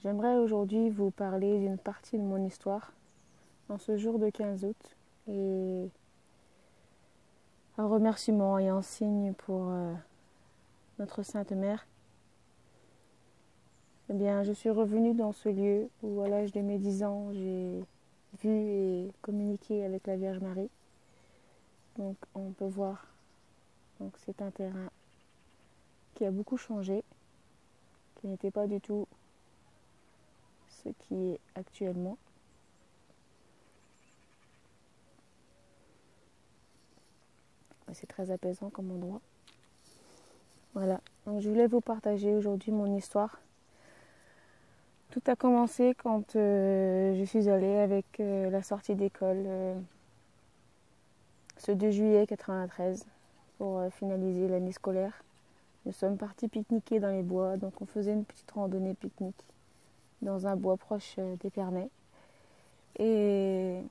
J'aimerais aujourd'hui vous parler d'une partie de mon histoire en ce jour de 15 août et un remerciement et un signe pour notre Sainte Mère. Eh bien, je suis revenue dans ce lieu où à l'âge de mes 10 ans, j'ai vu et communiqué avec la Vierge Marie. Donc on peut voir, donc c'est un terrain qui a beaucoup changé, qui n'était pas du tout ce qui est actuellement. C'est très apaisant comme endroit. Voilà, donc je voulais vous partager aujourd'hui mon histoire. Tout a commencé quand je suis allée avec la sortie d'école ce 2 juillet 93 pour finaliser l'année scolaire. Nous sommes partis pique-niquer dans les bois, donc on faisait une petite randonnée pique-nique dans un bois proche d'Épernay. Et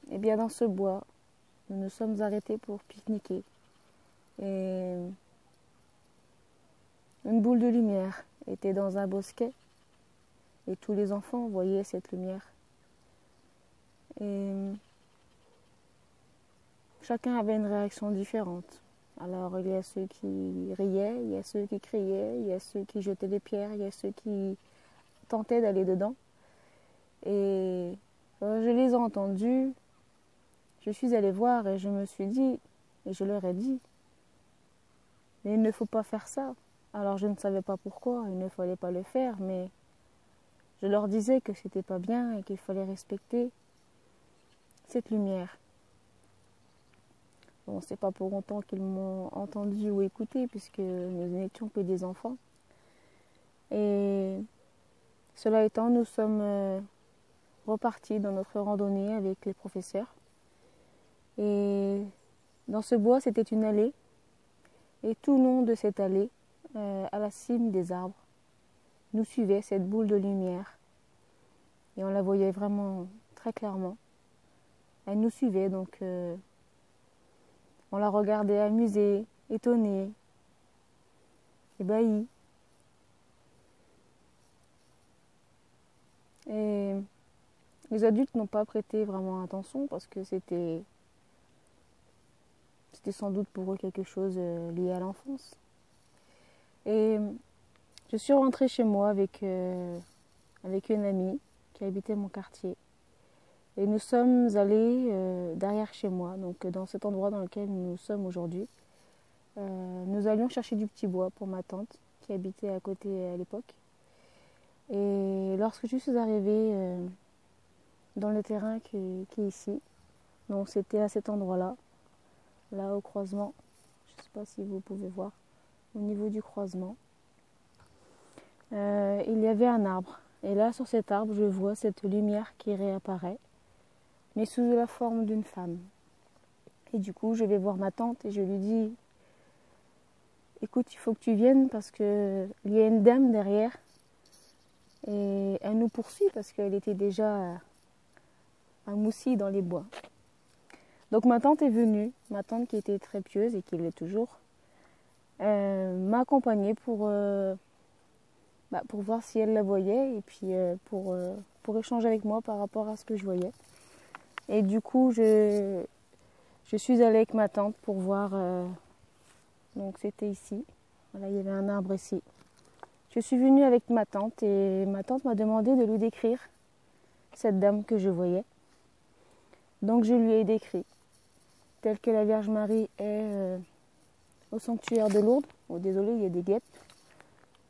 bien dans ce bois, nous nous sommes arrêtés pour pique-niquer. Et une boule de lumière était dans un bosquet et tous les enfants voyaient cette lumière. Et chacun avait une réaction différente. Alors il y a ceux qui riaient, il y a ceux qui criaient, il y a ceux qui jetaient des pierres, il y a ceux qui tentaient d'aller dedans. Et je les ai entendus, je suis allée voir et je me suis dit, et je leur ai dit, mais il ne faut pas faire ça. Alors je ne savais pas pourquoi, il ne fallait pas le faire, mais je leur disais que c'était pas bien et qu'il fallait respecter cette lumière. Bon, c'est pas pour longtemps qu'ils m'ont entendu ou écouté puisque nous n'étions que des enfants. Et cela étant, nous sommes repartis dans notre randonnée avec les professeurs. Et dans ce bois, c'était une allée. Et tout le long de cette allée, à la cime des arbres, nous suivait cette boule de lumière. Et on la voyait vraiment très clairement. Elle nous suivait, donc on la regardait amusée, étonnée, ébahie. Et les adultes n'ont pas prêté vraiment attention parce que c'était sans doute pour eux quelque chose lié à l'enfance. Et je suis rentrée chez moi avec une amie qui habitait mon quartier. Et nous sommes allés derrière chez moi, donc dans cet endroit dans lequel nous sommes aujourd'hui. Nous allions chercher du petit bois pour ma tante qui habitait à côté à l'époque. Et lorsque je suis arrivée dans le terrain qui est ici, donc c'était à cet endroit-là, là au croisement, je ne sais pas si vous pouvez voir, au niveau du croisement, il y avait un arbre. Et là, sur cet arbre, je vois cette lumière qui réapparaît, mais sous la forme d'une femme. Et du coup, je vais voir ma tante et je lui dis « Écoute, il faut que tu viennes parce qu'il y a une dame derrière et elle nous poursuit parce qu'elle était déjà à Moussy dans les bois. » Donc ma tante est venue, ma tante qui était très pieuse et qui l'est toujours, m'a accompagnée pour voir si elle la voyait et puis pour échanger avec moi par rapport à ce que je voyais. Et du coup, je suis allée avec ma tante pour voir, donc c'était ici, voilà, il y avait un arbre ici. Je suis venue avec ma tante et ma tante m'a demandé de lui décrire cette dame que je voyais. Donc je lui ai décrit, telle que la Vierge Marie est au sanctuaire de Lourdes. Oh désolé, il y a des guêpes,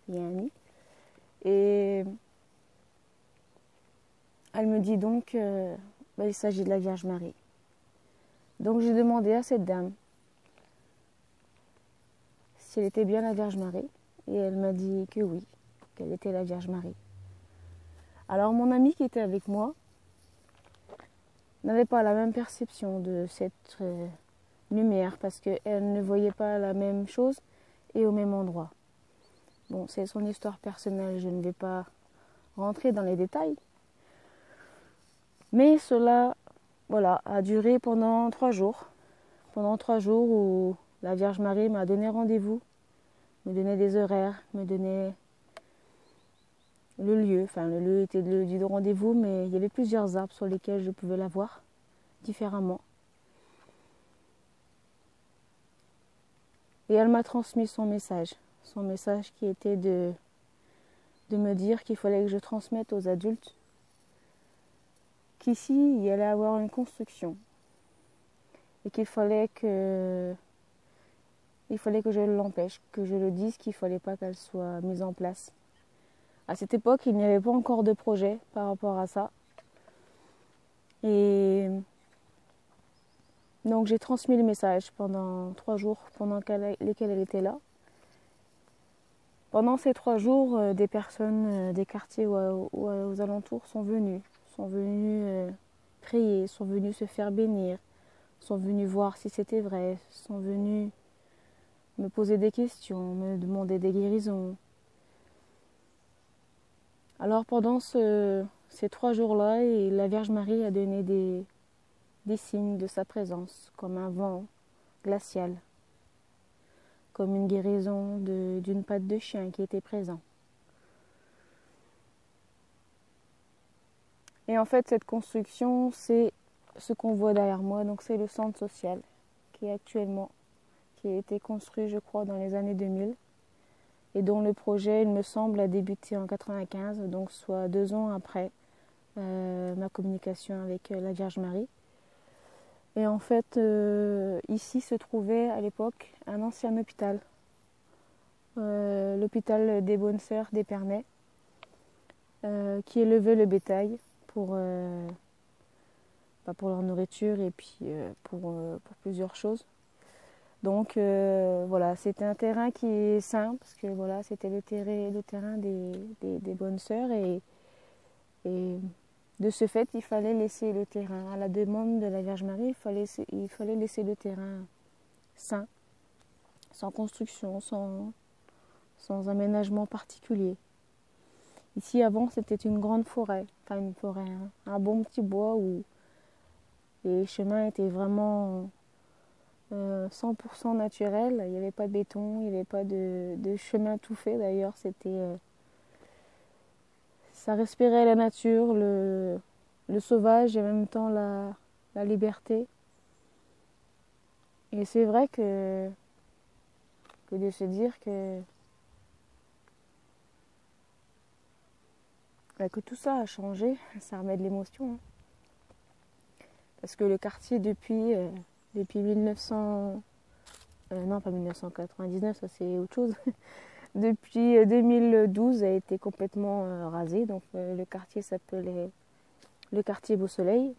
il y a un nid. Et elle me dit donc il s'agit de la Vierge Marie. Donc j'ai demandé à cette dame si elle était bien la Vierge Marie. Et elle m'a dit que oui, qu'elle était la Vierge Marie. Alors mon amie qui était avec moi n'avait pas la même perception de cette lumière parce qu'elle ne voyait pas la même chose et au même endroit. Bon, c'est son histoire personnelle, je ne vais pas rentrer dans les détails. Mais cela, voilà, a duré pendant 3 jours. Pendant 3 jours où la Vierge Marie m'a donné rendez-vous, me donnait des horaires, me donnait lieu. Enfin, le lieu était le lieu de rendez-vous, mais il y avait plusieurs arbres sur lesquels je pouvais la voir différemment. Et elle m'a transmis son message qui était de me dire qu'il fallait que je transmette aux adultes qu'ici, il y allait avoir une construction et qu'il fallait que je l'empêche, que je le dise qu'il ne fallait pas qu'elle soit mise en place. À cette époque, il n'y avait pas encore de projet par rapport à ça. Et donc j'ai transmis le message pendant 3 jours pendant lesquels elle était là. Pendant ces 3 jours, des personnes des quartiers ou aux alentours sont venues prier, sont venues se faire bénir, sont venues voir si c'était vrai, sont venues me poser des questions, me demander des guérisons. Alors pendant ces 3 jours-là, la Vierge Marie a donné des signes de sa présence, comme un vent glacial, comme une guérison d'une patte de chien qui était présent. Et en fait, cette construction, c'est ce qu'on voit derrière moi. Donc c'est le centre social qui a été construit, je crois, dans les années 2000 et dont le projet, il me semble, a débuté en 95, donc soit 2 ans après ma communication avec la Vierge Marie. Et en fait, ici se trouvait à l'époque un ancien hôpital, l'hôpital des Bonnes Sœurs d'Épernay, qui élevait le bétail pour leur nourriture et puis pour plusieurs choses. Donc voilà, c'était un terrain qui est sain parce que voilà, c'était le terrain des Bonnes Sœurs et de ce fait, il fallait laisser le terrain. À la demande de la Vierge Marie, il fallait laisser le terrain sain, sans construction, sans aménagement particulier. Ici, avant, c'était une grande forêt, enfin une forêt, un bon petit bois où les chemins étaient vraiment 100% naturels. Il n'y avait pas de béton, il n'y avait pas de chemin tout fait. D'ailleurs, ça respirait la nature, le sauvage et en même temps la liberté. Et c'est vrai que de se dire que tout ça a changé, ça remet de l'émotion. Hein. Parce que le quartier depuis 1900... non, pas 1999, ça c'est autre chose. Depuis 2012 a été complètement rasé. Donc le quartier s'appelait le quartier Beau Soleil.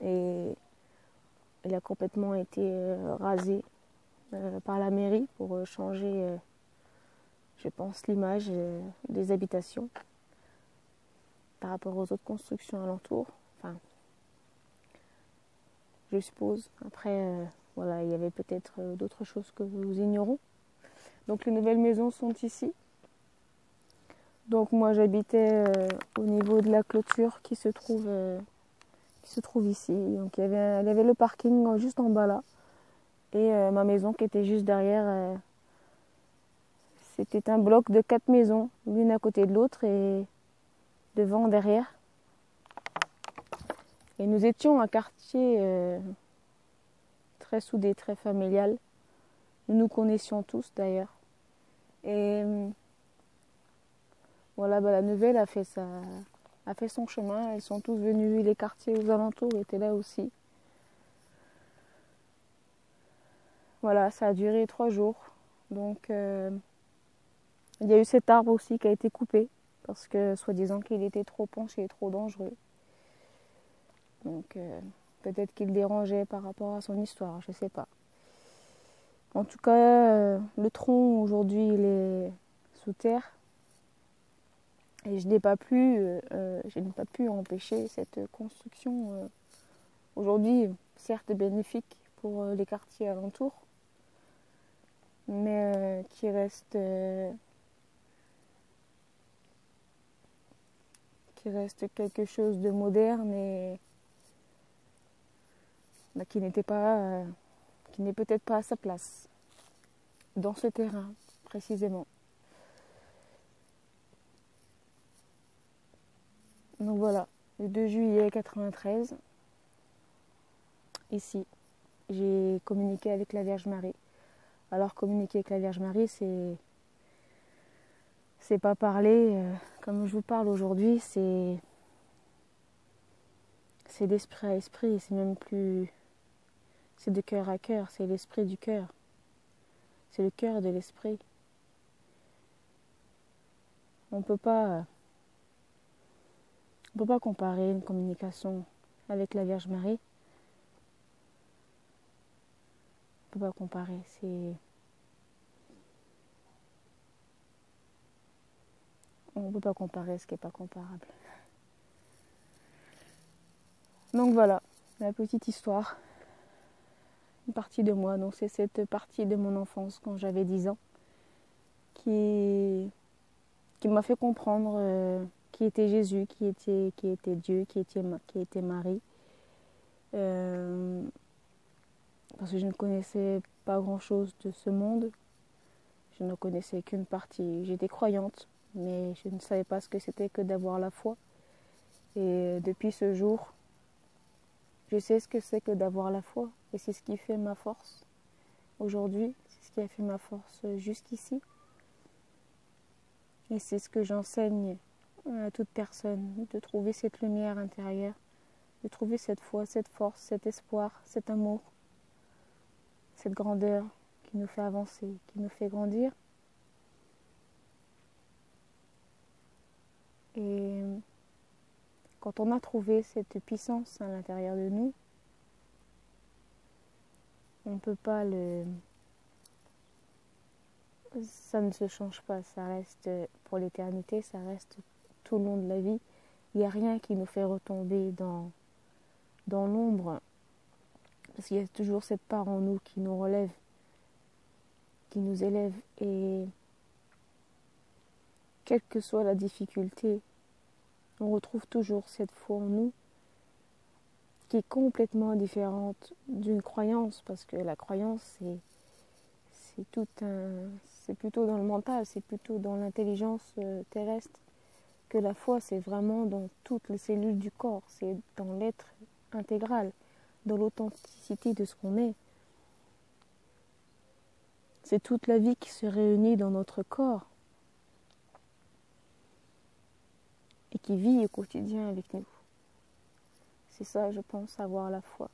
Et il a complètement été rasé par la mairie pour changer, je pense, l'image des habitations par rapport aux autres constructions alentours. Enfin, je suppose. Après, voilà, il y avait peut-être d'autres choses que nous ignorons. Donc les nouvelles maisons sont ici. Donc moi j'habitais au niveau de la clôture qui se trouve ici. Donc il y avait le parking juste en bas là. Et ma maison qui était juste derrière, c'était un bloc de 4 maisons, l'une à côté de l'autre et devant, derrière. Et nous étions un quartier très soudé, très familial. Nous nous connaissions tous d'ailleurs. Et voilà, la nouvelle a fait son chemin. Ils sont tous venus, les quartiers aux alentours étaient là aussi. Voilà, ça a duré 3 jours. Donc il y a eu cet arbre aussi qui a été coupé parce que soi-disant qu'il était trop penché, trop dangereux. Donc peut-être qu'il dérangeait par rapport à son histoire, je ne sais pas. En tout cas, le tronc aujourd'hui il est sous terre et je n'ai pas pu empêcher cette construction aujourd'hui, certes bénéfique pour les quartiers alentours, mais qui reste quelque chose de moderne et qui n'est peut-être pas à sa place dans ce terrain précisément. Donc voilà, le 2 juillet 93, ici, j'ai communiqué avec la Vierge Marie. Alors communiquer avec la Vierge Marie, c'est pas parler comme je vous parle aujourd'hui, c'est d'esprit à esprit, c'est même plus, c'est de cœur à cœur, c'est l'esprit du cœur, c'est le cœur de l'esprit. On peut pas comparer une communication avec la Vierge Marie. On peut pas comparer, on peut pas comparer ce qui est pas comparable. Donc voilà, la petite histoire, une partie de moi. Donc c'est cette partie de mon enfance quand j'avais 10 ans qui m'a fait comprendre qui était Jésus, qui était Dieu, qui était Marie. Parce que je ne connaissais pas grand-chose de ce monde. Je ne connaissais qu'une partie. J'étais croyante, mais je ne savais pas ce que c'était que d'avoir la foi. Et depuis ce jour, je sais ce que c'est que d'avoir la foi. Et c'est ce qui fait ma force aujourd'hui. C'est ce qui a fait ma force jusqu'ici. Et c'est ce que j'enseigne à toute personne, de trouver cette lumière intérieure, de trouver cette foi, cette force, cet espoir, cet amour, cette grandeur qui nous fait avancer, qui nous fait grandir. Et quand on a trouvé cette puissance à l'intérieur de nous, on ne peut pas ça ne se change pas, ça reste pour l'éternité, ça reste tout le long de la vie. Il n'y a rien qui nous fait retomber dans l'ombre, parce qu'il y a toujours cette part en nous qui nous relève, qui nous élève, et quelle que soit la difficulté, on retrouve toujours cette foi en nous qui est complètement différente d'une croyance, parce que la croyance c'est plutôt dans le mental, c'est plutôt dans l'intelligence terrestre, que la foi c'est vraiment dans toutes les cellules du corps, c'est dans l'être intégral, dans l'authenticité de ce qu'on est. C'est toute la vie qui se réunit dans notre corps et qui vit au quotidien avec nous. C'est ça, je pense, avoir la foi.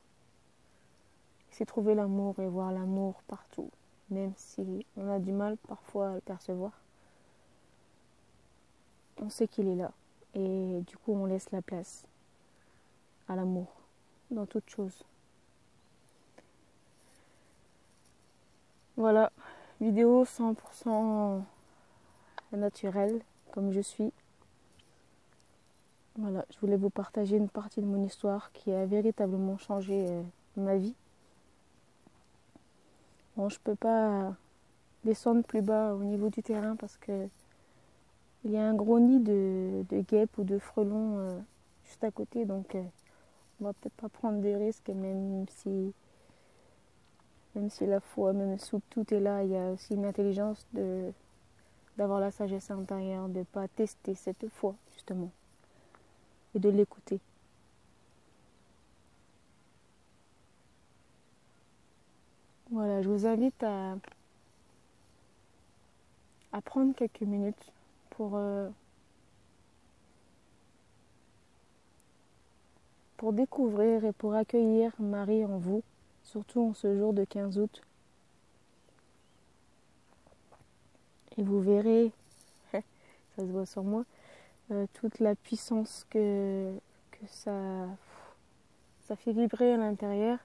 C'est trouver l'amour et voir l'amour partout, même si on a du mal parfois à le percevoir. On sait qu'il est là et du coup on laisse la place à l'amour dans toute chose. Voilà, vidéo 100% naturelle comme je suis. Voilà, je voulais vous partager une partie de mon histoire qui a véritablement changé ma vie. Bon, je peux pas descendre plus bas au niveau du terrain parce que il y a un gros nid de guêpes ou de frelons juste à côté, donc on va peut-être pas prendre des risques, même si la foi, même si tout est là, il y a aussi une intelligence d'avoir la sagesse intérieure, de ne pas tester cette foi justement et de l'écouter. Voilà, je vous invite à prendre quelques minutes pour découvrir et pour accueillir Marie en vous, surtout en ce jour de 15 août. Et vous verrez, ça se voit sur moi, toute la puissance que ça fait vibrer à l'intérieur.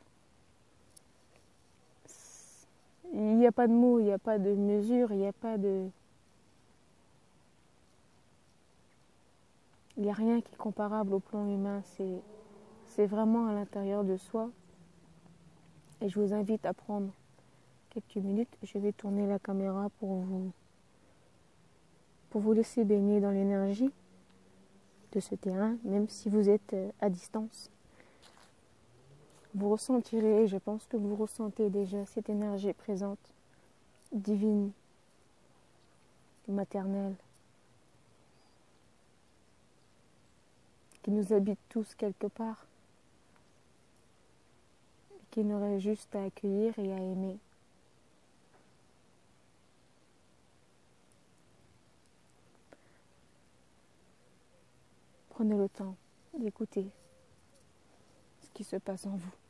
Il n'y a pas de mots, il n'y a pas de mesure, il n'y a rien qui est comparable au plan humain. C'est vraiment à l'intérieur de soi. Et je vous invite à prendre quelques minutes. Je vais tourner la caméra pour vous laisser baigner dans l'énergie de ce terrain, même si vous êtes à distance. Vous ressentirez, je pense que vous ressentez déjà cette énergie présente, divine, maternelle, qui nous habitent tous quelque part, et qui n'aurait juste à accueillir et à aimer. Prenez le temps d'écouter ce qui se passe en vous.